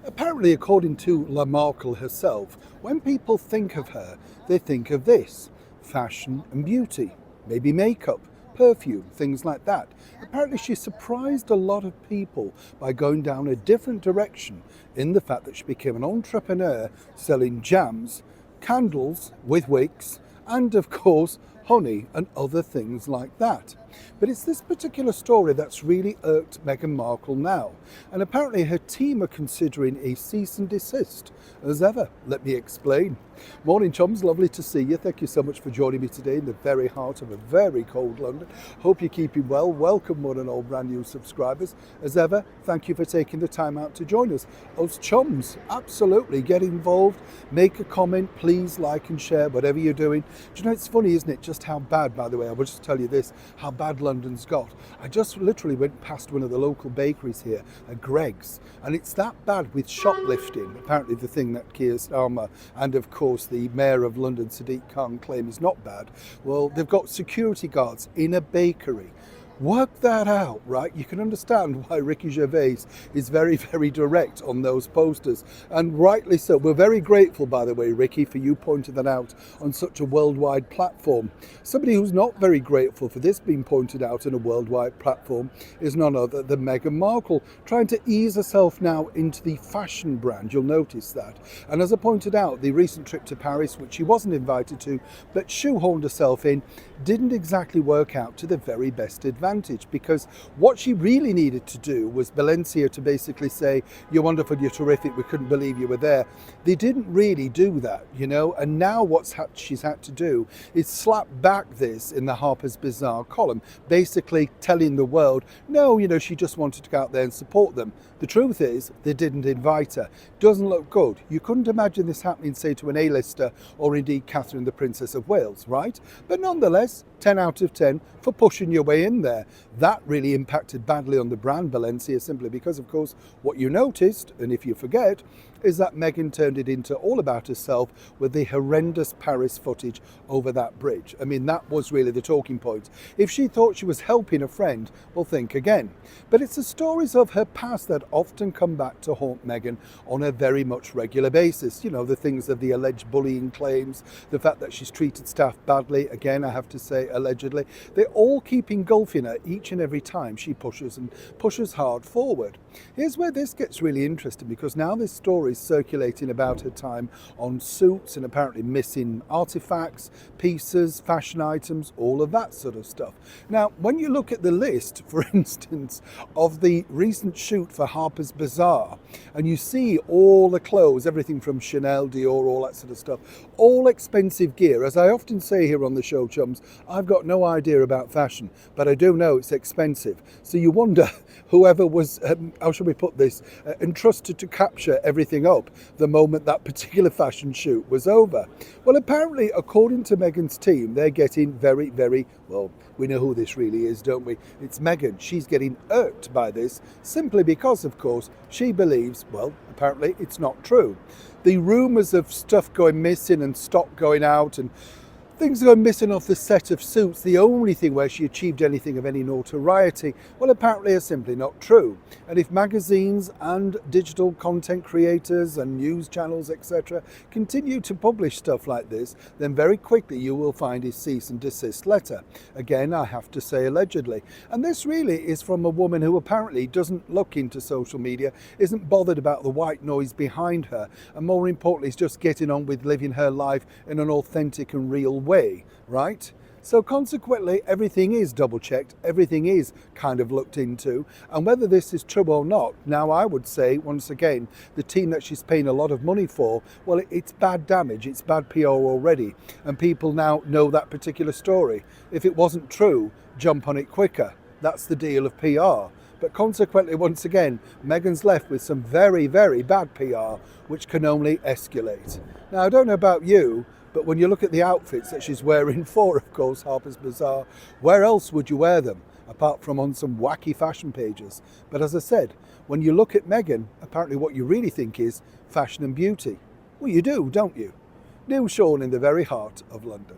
Apparently, according to La Marcle herself, when people think of her, they think of this: fashion and beauty, maybe makeup, perfume, things like that. Apparently, she surprised a lot of people by going down a different direction in the fact that she became an entrepreneur selling jams, candles with wicks, and of course, honey and other things like that. But it's this particular story that's really irked Meghan Markle now. And apparently her team are considering a cease and desist. As ever, let me explain. Morning chums, lovely to see you. Thank you so much for joining me today in the very heart of a very cold London. Hope you're keeping well. Welcome one and all brand new subscribers. As ever, thank you for taking the time out to join us. Us chums, absolutely get involved, make a comment, please like and share whatever you're doing. Do you know, it's funny, isn't it, just how bad, by the way, I will just tell you this, how bad London's got. I just literally went past one of the local bakeries here, a Greggs, and it's that bad with shoplifting. Apparently the thing that Keir Starmer and of course the Mayor of London, Sadiq Khan, claim is not bad. Well, they've got security guards in a bakery. Work that out, right? You can understand why Ricky Gervais is very, very direct on those posters, and rightly so. We're very grateful, by the way, Ricky, for you pointing that out on such a worldwide platform. Somebody who's not very grateful for this being pointed out on a worldwide platform is none other than Meghan Markle, trying to ease herself now into the fashion brand. You'll notice that. And as I pointed out, the recent trip to Paris, which she wasn't invited to, but shoehorned herself in, didn't exactly work out to the very best advantage. Because what she really needed to do was Valencia to basically say, you're wonderful, you're terrific, we couldn't believe you were there. They didn't really do that, you know, and now she's had to do is slap back this in the Harper's Bazaar column, basically telling the world, no, you know, she just wanted to go out there and support them. The truth is, they didn't invite her. Doesn't look good. You couldn't imagine this happening, say, to an A-lister or indeed Catherine, the Princess of Wales, right? But nonetheless, 10 out of 10 for pushing your way in there. That really impacted badly on the brand Valencia, simply because, of course, what you noticed, and if you forget, is that Meghan turned it into all about herself with the horrendous Paris footage over that bridge. I mean, that was really the talking point. If she thought she was helping a friend, well, think again. But it's the stories of her past that often come back to haunt Meghan on a very much regular basis. You know, the things of the alleged bullying claims, the fact that she's treated staff badly, again, I have to say, allegedly. They all keep engulfing her each and every time she pushes hard forward. Here's where this gets really interesting, because now this story is circulating about her time on suits and apparently missing artifacts, pieces, fashion items, all of that sort of stuff. Now, when you look at the list, for instance, of the recent shoot for Harper's Bazaar, and you see all the clothes, everything from Chanel, Dior, all that sort of stuff, all expensive gear. As I often say here on the show, chums, I've got no idea about fashion, but I do know it's expensive. So you wonder whoever was, how shall we put this, entrusted to capture everything up the moment that particular fashion shoot was over. Well, apparently, according to Meghan's team, they're getting very, very, well, we know who this really is, don't we? It's Meghan. She's getting irked by this simply because, of course, she believes, well, apparently it's not true. The rumours of stuff going missing and stock going out and things going missing off the set of Suits, the only thing where she achieved anything of any notoriety, well, apparently are simply not true. And if magazines and digital content creators and news channels, etc., continue to publish stuff like this, then very quickly you will find a cease and desist letter. Again, I have to say allegedly. And this really is from a woman who apparently doesn't look into social media, isn't bothered about the white noise behind her, and more importantly is just getting on with living her life in an authentic and real way, right? So consequently, everything is double checked, everything is kind of looked into, and whether this is true or not, now I would say, once again, the team that she's paying a lot of money for, well, it's bad damage, it's bad PR already, and people now know that particular story. If it wasn't true, jump on it quicker. That's the deal of PR. But consequently, once again, Meghan's left with some very, very bad PR, which can only escalate. Now, I don't know about you, but when you look at the outfits that she's wearing for, of course, Harper's Bazaar, where else would you wear them apart from on some wacky fashion pages? But as I said, when you look at Meghan, apparently what you really think is fashion and beauty. Well, you do, don't you? New Sean in the very heart of London.